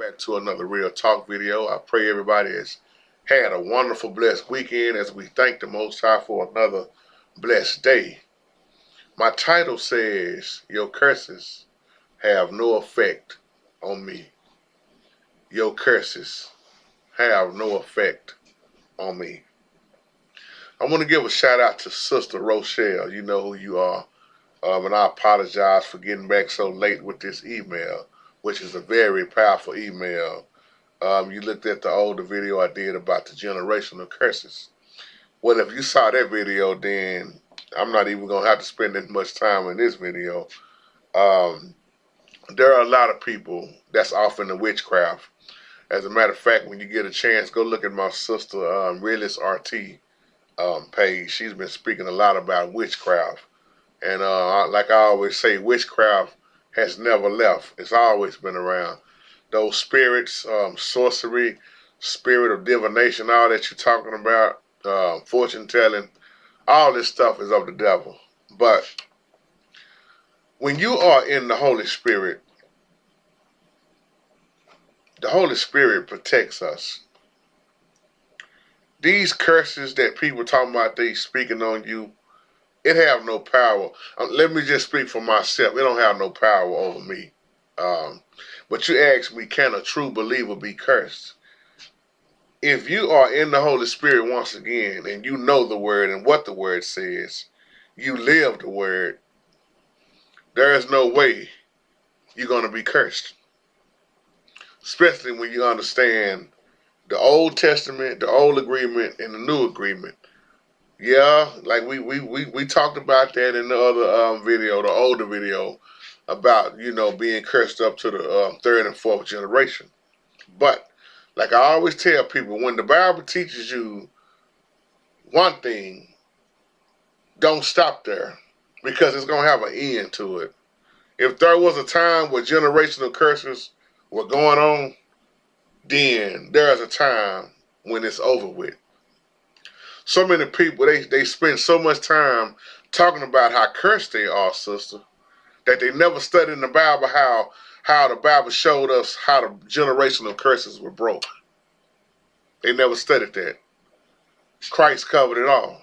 Back to another Real Talk video. I pray everybody has had a wonderful, blessed weekend as we thank the Most High for another blessed day. My title says, Your curses have no effect on me. Your curses have no effect on me. I want to give a shout out to Sister Rochelle. You know who you are. And I apologize for getting back so late with this email, which is a very powerful email. You looked at the older video I did about the generational curses. Well, if you saw that video, then I'm not even going to have to spend that much time in this video. Um, there are a lot of people that's off in the witchcraft. As a matter of fact, when you get a chance, go look at my sister, Realist RT page. She's been speaking a lot about witchcraft. And like I always say, witchcraft has never left. It's always been around. Those spirits, sorcery, spirit of divination, all that you're talking about, fortune telling, all this stuff is of the devil. But when you are in the Holy Spirit protects us. These curses that people talking about, they speaking on you, it have no power. Let me just speak for myself. It don't have no power over me. Um, but you ask me, can a true believer be cursed? If you are in the Holy Spirit once again, and you know the word and what the word says, you live the word, there is no way you're going to be cursed. Especially when you understand the Old Testament, the Old Agreement, and the New Agreement. Yeah, like we talked about that in the other video, the older video, about, being cursed up to the third and fourth generation. But like I always tell people, when the Bible teaches you one thing, don't stop there, because it's gonna have an end to it. If there was a time where generational curses were going on, then there's a time when it's over with. So many people, they spend so much time talking about how cursed they are, sister, that they never studied in the Bible how the Bible showed us how the generational curses were broke. They never studied that. Christ covered it all.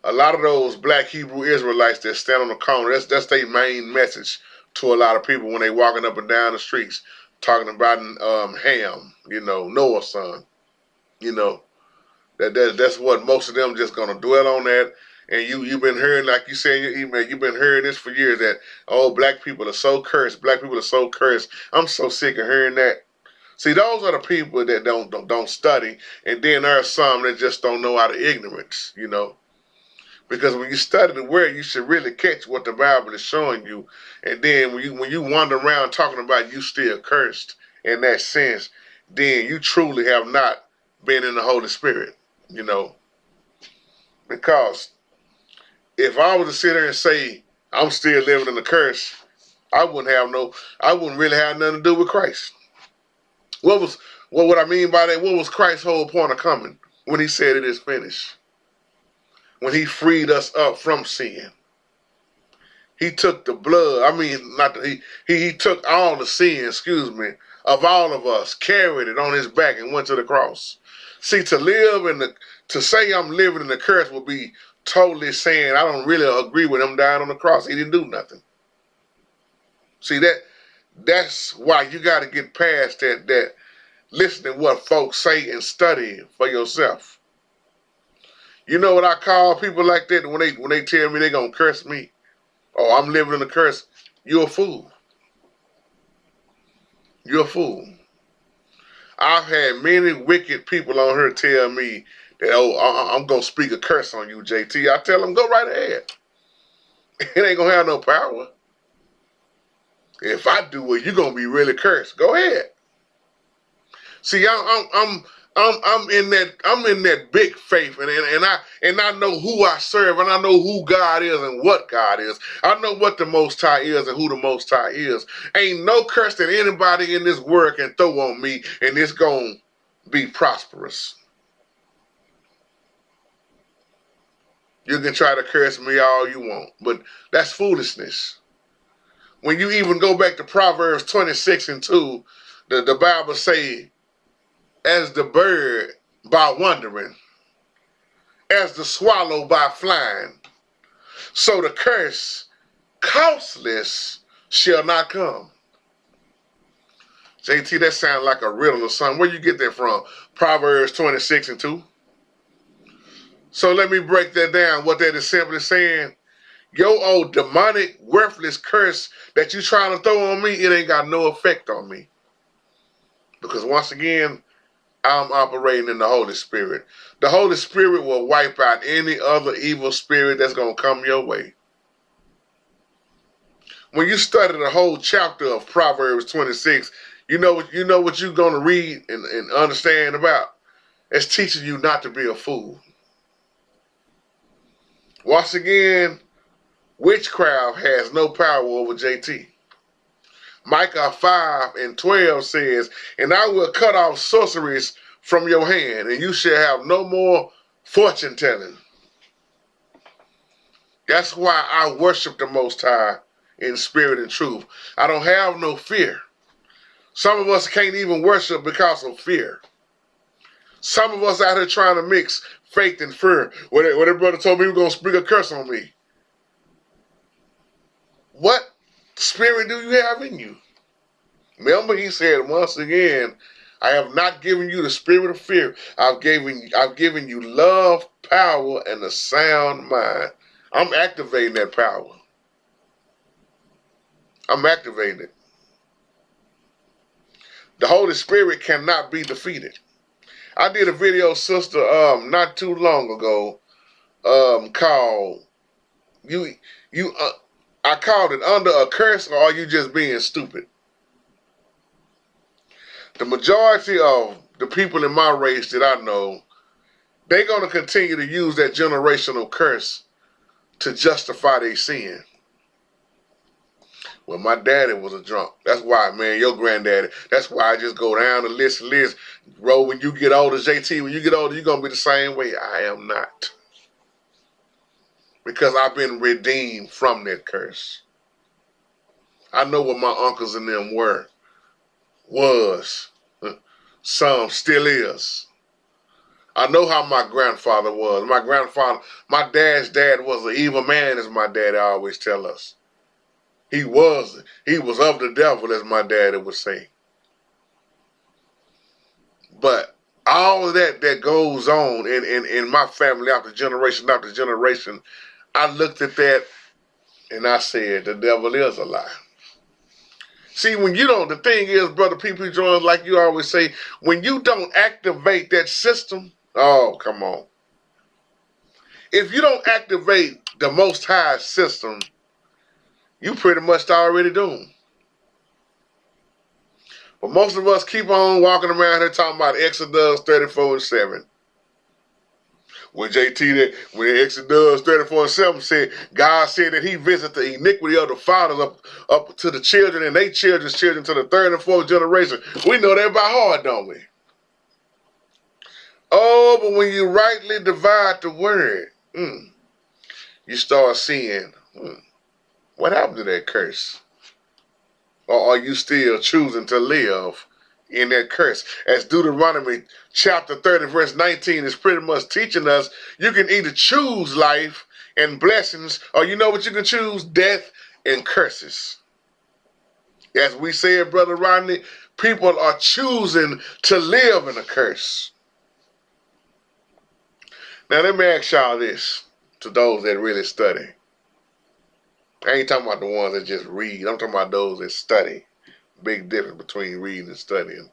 A lot of those black Hebrew Israelites that stand on the corner, that's their main message to a lot of people when they walking up and down the streets, talking about Ham, Noah's son. You know, that's what most of them just gonna dwell on that. And you've been hearing, like you said in your email, you've been hearing this for years, that, oh, black people are so cursed, black people are so cursed. I'm so sick of hearing that. See, those are the people that don't study, and then there are some that just don't know out of ignorance. Because when you study the word, you should really catch what the Bible is showing you. And then when you wander around talking about you still cursed in that sense, then you truly have not been in the Holy Spirit. You know, because if I was to sit there and say I'm still living in the curse, I wouldn't really have nothing to do with Christ. What I mean by that? What was Christ's whole point of coming when he said it is finished? When he freed us up from sin, he took the blood. I mean, not the, he took all the sin, of all of us, carried it on his back and went to the cross. See, to say I'm living in the curse would be totally saying I don't really agree with him dying on the cross. He didn't do nothing. See, that's why you got to get past that listen to what folks say and study for yourself. You know what I call people like that when they tell me they gonna curse me? Oh, I'm living in the curse. You're a fool. You're a fool. I've had many wicked people on here tell me that, oh, I'm gonna speak a curse on you, JT. I tell them, go right ahead. It ain't gonna have no power. If I do it, you're gonna be really cursed. Go ahead. See, I'm in that big faith, and I know who I serve, and I know who God is and what God is. I know what the Most High is and who the Most High is. Ain't no curse that anybody in this world can throw on me, and it's gonna be prosperous. You can try to curse me all you want, but that's foolishness. When you even go back to Proverbs 26:2, The Bible say, as the bird by wandering, as the swallow by flying, so the curse causeless shall not come. JT, that sounds like a riddle or something. Where you get that from? Proverbs 26:2. So let me break that down. What that is simply saying, your old demonic, worthless curse that you trying to throw on me, it ain't got no effect on me. Because once again, I'm operating in the Holy Spirit. The Holy Spirit will wipe out any other evil spirit that's going to come your way. When you study the whole chapter of Proverbs 26, you know what you're going to read and understand about. It's teaching you not to be a fool. Once again, witchcraft has no power over JT. Micah 5:12 says, and I will cut off sorceries from your hand, and you shall have no more fortune telling. That's why I worship the Most High in spirit and truth. I don't have no fear. Some of us can't even worship because of fear. Some of us out here trying to mix faith and fear. When that brother told me he was going to speak a curse on me. What spirit do you have in you? Remember, he said once again, I have not given you the spirit of fear. I've given you love, power, and a sound mind. I'm activating that power. I'm activating it. The Holy Spirit cannot be defeated. I did a video, sister, not too long ago, called I called it Under a Curse, or Are You Just Being Stupid? The majority of the people in my race that I know, they're going to continue to use that generational curse to justify their sin. Well, my daddy was a drunk. That's why, man, your granddaddy. That's why I just go down the list. Bro, when you get older, JT, when you get older, you're going to be the same way. I am not. Because I've been redeemed from that curse. I know what my uncles and them was. Some still is. I know how my grandfather was. My dad's dad was an evil man, as my daddy always tell us. He was of the devil, as my daddy would say. But all of that goes on in my family after generation, I looked at that and I said, the devil is a lie. See, when you don't, the thing is, brother, people join, like you always say, when you don't activate that system, oh, come on. If you don't activate the Most High system, you pretty much already doomed. But most of us keep on walking around here talking about Exodus 34:7. When Exodus 34:7 said, God said that he visited the iniquity of the fathers up to the children and their children's children to the third and fourth generation. We know that by heart, don't we? Oh, but when you rightly divide the word, you start seeing, what happened to that curse? Or are you still choosing to live in that curse? As Deuteronomy chapter 30 verse 19 is pretty much teaching us, you can either choose life and blessings, or you know what you can choose? Death and curses. As we said, Brother Rodney, people are choosing to live in a curse. Now let me ask y'all this, to those that really study. I ain't talking about the ones that just read. I'm talking about those that study. Big difference between reading and studying.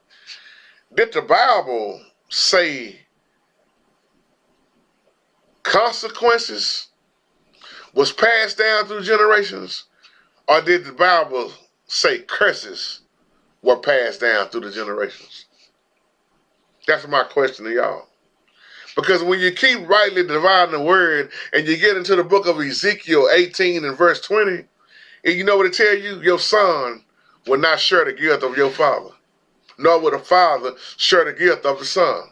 Did the Bible say consequences was passed down through generations? Or did the Bible say curses were passed down through the generations? That's my question to y'all. Because when you keep rightly dividing the word and you get into the book of Ezekiel 18 and verse 20, and you know what it tell you? Your son will not share the guilt of your father, nor will the father share the guilt of the son.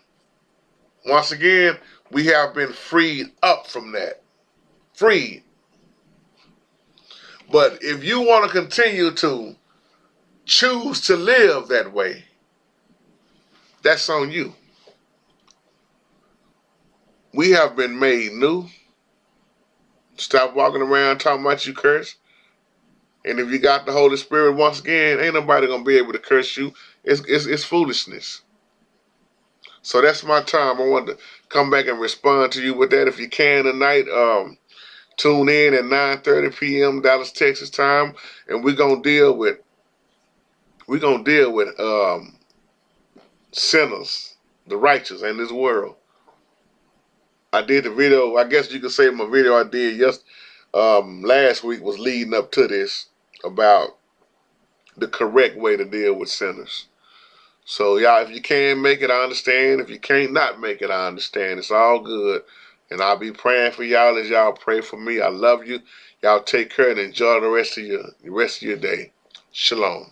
Once again, we have been freed up from that. Freed. But if you want to continue to choose to live that way, That's on you. We have been made new. Stop walking around talking about you curse. And if you got the Holy Spirit, once again, ain't nobody gonna be able to curse you. It's foolishness. So that's my time. I wanted to come back and respond to you with that. If you can tonight, tune in at 9:30 p.m. Dallas, Texas time, and we're gonna deal with sinners, the righteous in this world. I did the video. I guess you could say my video I did last week was leading up to this about the correct way to deal with sinners. So y'all, if you can make it, I understand. If you can't not make it, I understand. It's all good. And I'll be praying for y'all as y'all pray for me. I love you. Y'all take care and enjoy the rest of your day. Shalom.